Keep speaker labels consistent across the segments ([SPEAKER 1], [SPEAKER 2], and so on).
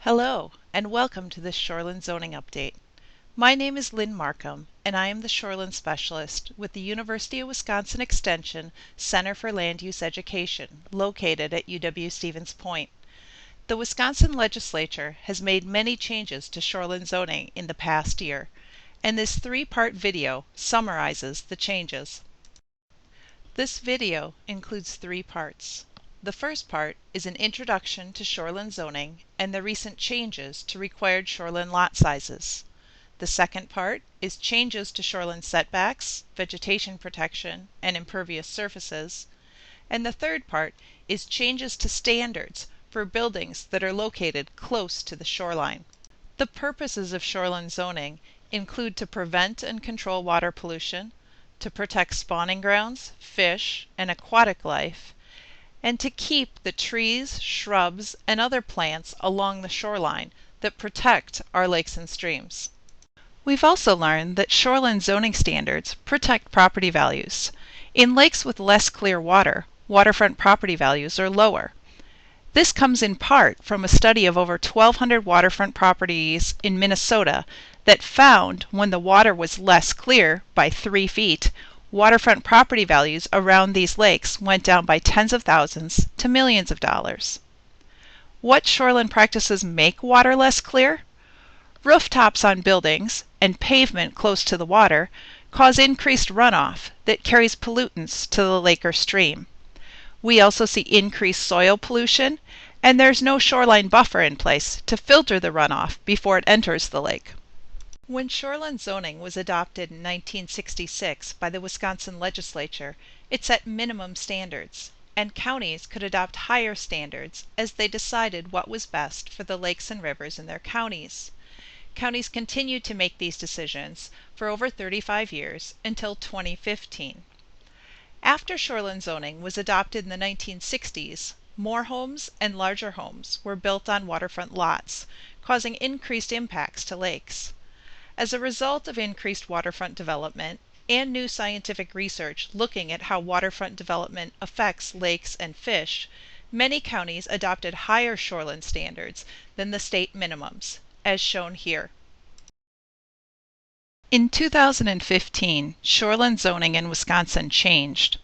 [SPEAKER 1] Hello, and welcome to this Shoreland zoning update. My name is Lynn Markham, and I am the Shoreland Specialist with the University of Wisconsin Extension Center for Land Use Education, located at UW-Stevens Point. The Wisconsin legislature has made many changes to shoreland zoning in the past year, and this three-part video summarizes the changes. This video includes three parts. The first part is an introduction to shoreland zoning and the recent changes to required shoreland lot sizes. The second part is changes to shoreland setbacks, vegetation protection, and impervious surfaces. And the third part is changes to standards for buildings that are located close to the shoreline. The purposes of shoreland zoning include to prevent and control water pollution, to protect spawning grounds, fish, and aquatic life, and to keep the trees, shrubs, and other plants along the shoreline that protect our lakes and streams. We've also learned that shoreline zoning standards protect property values. In lakes with less clear water, waterfront property values are lower. This comes in part from a study of over 1,200 waterfront properties in Minnesota that found when the water was less clear by 3 feet, waterfront property values around these lakes went down by tens of thousands to millions of dollars. What shoreline practices make water less clear? Rooftops on buildings and pavement close to the water cause increased runoff that carries pollutants to the lake or stream. We also see increased soil pollution, and there's no shoreline buffer in place to filter the runoff before it enters the lake. When shoreline zoning was adopted in 1966 by the Wisconsin legislature, it set minimum standards, and counties could adopt higher standards as they decided what was best for the lakes and rivers in their counties. Counties continued to make these decisions for over 35 years until 2015. After shoreline zoning was adopted in the 1960s, more homes and larger homes were built on waterfront lots, causing increased impacts to lakes. As a result of increased waterfront development and new scientific research looking at how waterfront development affects lakes and fish, many counties adopted higher shoreline standards than the state minimums, as shown here. In 2015, shoreline zoning in Wisconsin changed.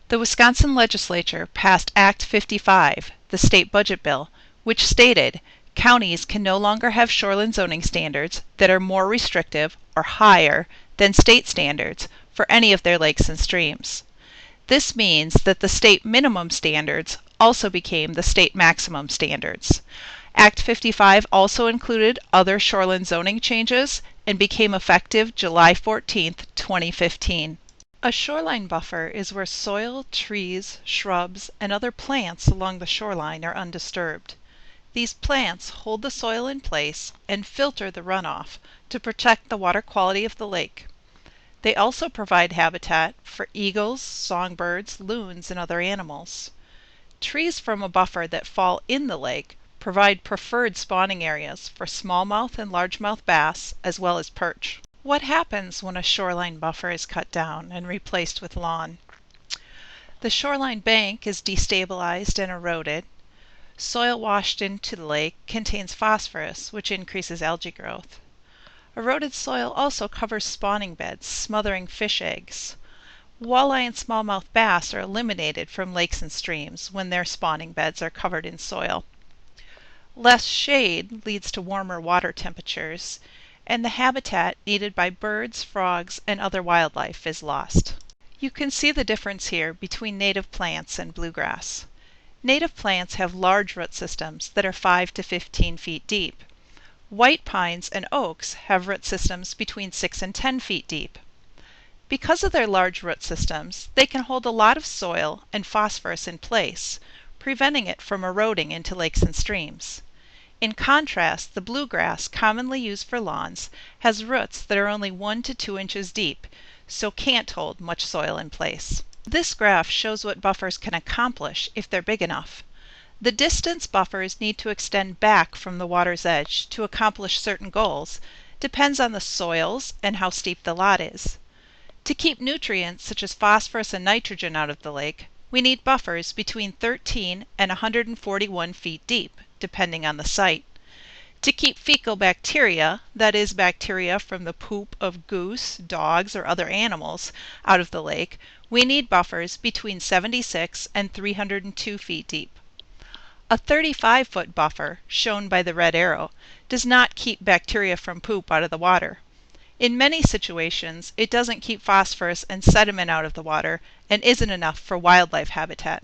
[SPEAKER 1] The Wisconsin legislature passed Act 55, the state budget bill, which stated counties can no longer have shoreline zoning standards that are more restrictive or higher than state standards for any of their lakes and streams. This means that the state minimum standards also became the state maximum standards. Act 55 also included other shoreline zoning changes and became effective July 14, 2015. A shoreline buffer is where soil, trees, shrubs, and other plants along the shoreline are undisturbed. These plants hold the soil in place and filter the runoff to protect the water quality of the lake. They also provide habitat for eagles, songbirds, loons, and other animals. Trees from a buffer that fall in the lake provide preferred spawning areas for smallmouth and largemouth bass as well as perch. What happens when a shoreline buffer is cut down and replaced with lawn? The shoreline bank is destabilized and eroded. Soil washed into the lake contains phosphorus, which increases algae growth. Eroded soil also covers spawning beds, smothering fish eggs. Walleye and smallmouth bass are eliminated from lakes and streams when their spawning beds are covered in soil. Less shade leads to warmer water temperatures, and the habitat needed by birds, frogs, and other wildlife is lost. You can see the difference here between native plants and bluegrass. Native plants have large root systems that are 5 to 15 feet deep. White pines and oaks have root systems between 6 and 10 feet deep. Because of their large root systems, they can hold a lot of soil and phosphorus in place, preventing it from eroding into lakes and streams. In contrast, the bluegrass, commonly used for lawns, has roots that are only 1 to 2 inches deep, so can't hold much soil in place. This graph shows what buffers can accomplish if they're big enough. The distance buffers need to extend back from the water's edge to accomplish certain goals depends on the soils and how steep the lot is. To keep nutrients such as phosphorus and nitrogen out of the lake, we need buffers between 13 and 141 feet deep, depending on the site. To keep fecal bacteria, that is bacteria from the poop of goose, dogs, or other animals, out of the lake, we need buffers between 76 and 302 feet deep. A 35-foot buffer, shown by the red arrow, does not keep bacteria from poop out of the water. In many situations, it doesn't keep phosphorus and sediment out of the water and isn't enough for wildlife habitat.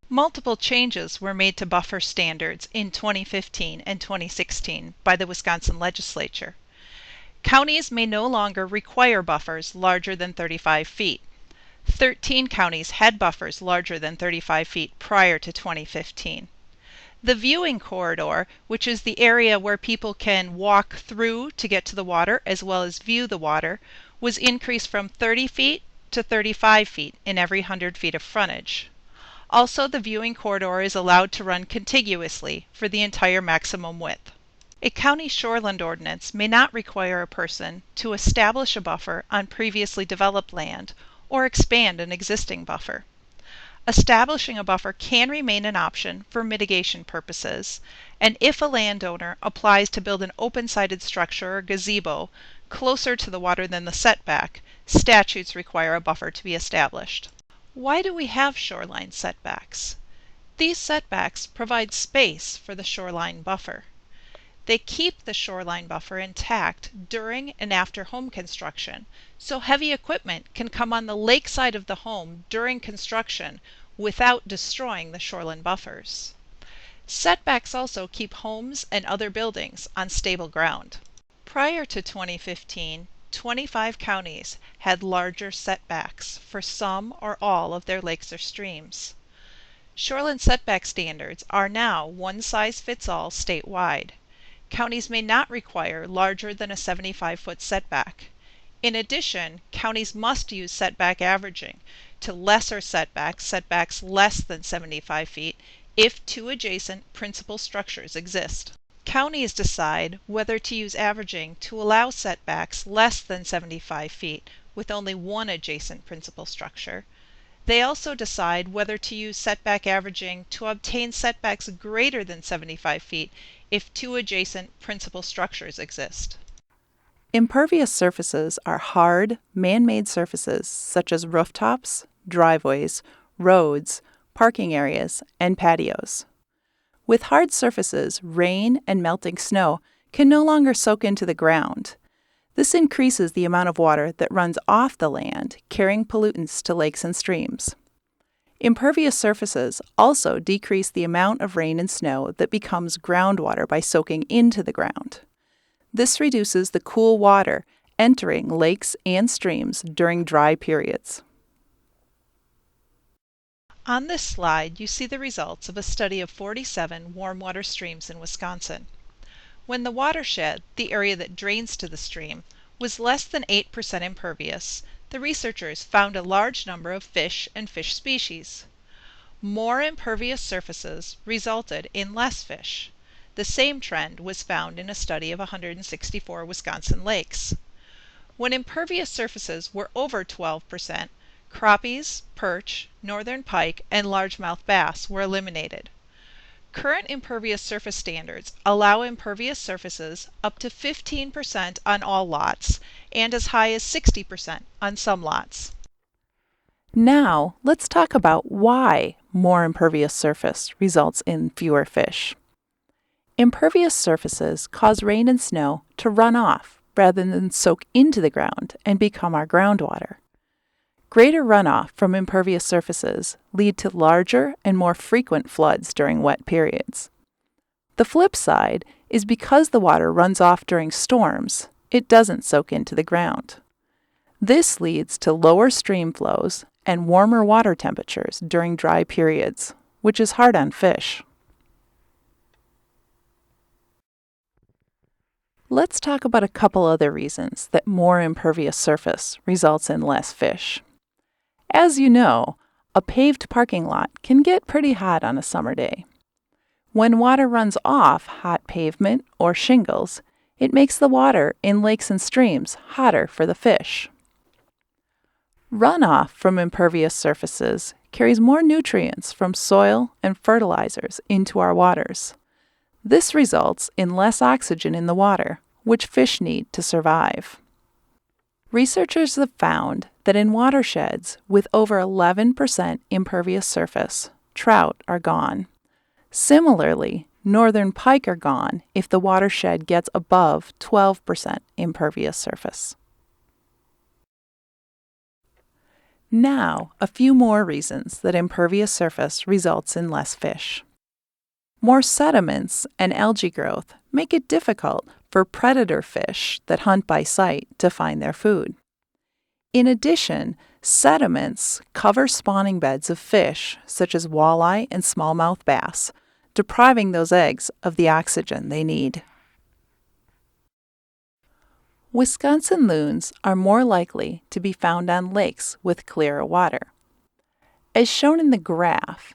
[SPEAKER 1] Multiple changes were made to buffer standards in 2015 and 2016 by the Wisconsin legislature. Counties may no longer require buffers larger than 35 feet. 13 counties had buffers larger than 35 feet prior to 2015. The viewing corridor, which is the area where people can walk through to get to the water as well as view the water, was increased from 30 feet to 35 feet in every 100 feet of frontage. Also, the viewing corridor is allowed to run contiguously for the entire maximum width. A county shoreland ordinance may not require a person to establish a buffer on previously developed land or expand an existing buffer. Establishing a buffer can remain an option for mitigation purposes, and if a landowner applies to build an open-sided structure or gazebo closer to the water than the setback, statutes require a buffer to be established. Why do we have shoreline setbacks? These setbacks provide space for the shoreline buffer. They keep the shoreline buffer intact during and after home construction, so heavy equipment can come on the lakeside of the home during construction without destroying the shoreline buffers. Setbacks also keep homes and other buildings on stable ground. Prior to 2015, 25 counties had larger setbacks for some or all of their lakes or streams. Shoreline setback standards are now one size fits all statewide. Counties may not require larger than a 75-foot setback. In addition, counties must use setback averaging to lesser setbacks less than 75 feet, if two adjacent principal structures exist. Counties decide whether to use averaging to allow setbacks less than 75 feet with only one adjacent principal structure. They also decide whether to use setback averaging to obtain setbacks greater than 75 feet if two adjacent principal structures exist.
[SPEAKER 2] Impervious surfaces are hard, man-made surfaces such as rooftops, driveways, roads, parking areas, and patios. With hard surfaces, rain and melting snow can no longer soak into the ground. This increases the amount of water that runs off the land, carrying pollutants to lakes and streams. Impervious surfaces also decrease the amount of rain and snow that becomes groundwater by soaking into the ground. This reduces the cool water entering lakes and streams during dry periods.
[SPEAKER 1] On this slide, you see the results of a study of 47 warm water streams in Wisconsin. When the watershed, the area that drains to the stream, was less than 8% impervious, the researchers found a large number of fish and fish species. More impervious surfaces resulted in less fish. The same trend was found in a study of 164 Wisconsin lakes. When impervious surfaces were over 12%, crappies, perch, northern pike, and largemouth bass were eliminated. Current impervious surface standards allow impervious surfaces up to 15% on all lots and as high as 60% on some lots.
[SPEAKER 2] Now, let's talk about why more impervious surface results in fewer fish. Impervious surfaces cause rain and snow to run off rather than soak into the ground and become our groundwater. Greater runoff from impervious surfaces lead to larger and more frequent floods during wet periods. The flip side is because the water runs off during storms, it doesn't soak into the ground. This leads to lower stream flows and warmer water temperatures during dry periods, which is hard on fish. Let's talk about a couple other reasons that more impervious surface results in less fish. As you know, a paved parking lot can get pretty hot on a summer day. When water runs off hot pavement or shingles, it makes the water in lakes and streams hotter for the fish. Runoff from impervious surfaces carries more nutrients from soil and fertilizers into our waters. This results in less oxygen in the water, which fish need to survive. Researchers have found that in watersheds with over 11% impervious surface, trout are gone. Similarly, northern pike are gone if the watershed gets above 12% impervious surface. Now, a few more reasons that impervious surface results in less fish. More sediments and algae growth make it difficult for predator fish that hunt by sight to find their food. In addition, sediments cover spawning beds of fish such as walleye and smallmouth bass, depriving those eggs of the oxygen they need. Wisconsin loons are more likely to be found on lakes with clearer water. As shown in the graph,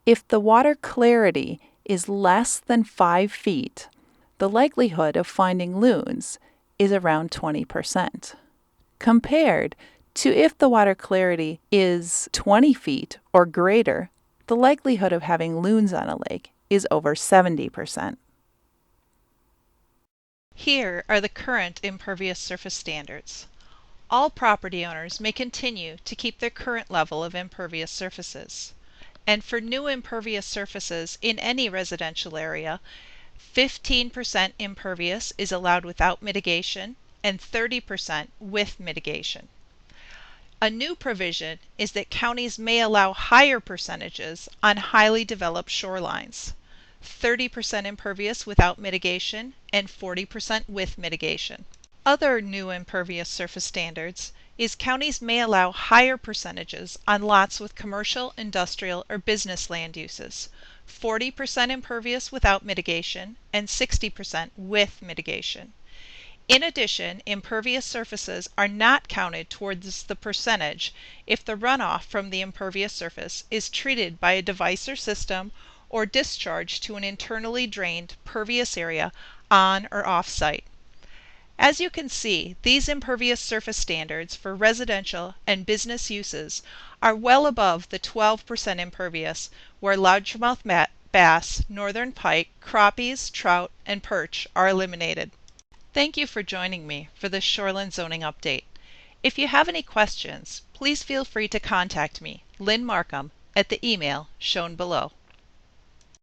[SPEAKER 2] if the water clarity is less than 5 feet, the likelihood of finding loons is around 20%, compared to if the water clarity is 20 feet or greater, the likelihood of having loons on a lake is over 70%.
[SPEAKER 1] Here are the current impervious surface standards. All property owners may continue to keep their current level of impervious surfaces. And for new impervious surfaces in any residential area, 15% impervious is allowed without mitigation and 30% with mitigation. A new provision is that counties may allow higher percentages on highly developed shorelines, 30% impervious without mitigation and 40% with mitigation. Other new impervious surface standards is counties may allow higher percentages on lots with commercial, industrial, or business land uses, 40% impervious without mitigation and 60% with mitigation. In addition, impervious surfaces are not counted towards the percentage if the runoff from the impervious surface is treated by a device or system or discharged to an internally drained pervious area on or off site. As you can see, these impervious surface standards for residential and business uses are well above the 12% impervious where largemouth bass, northern pike, crappies, trout, and perch are eliminated. Thank you for joining me for this Shoreland zoning update. If you have any questions, please feel free to contact me, Lynn Markham, at the email shown below.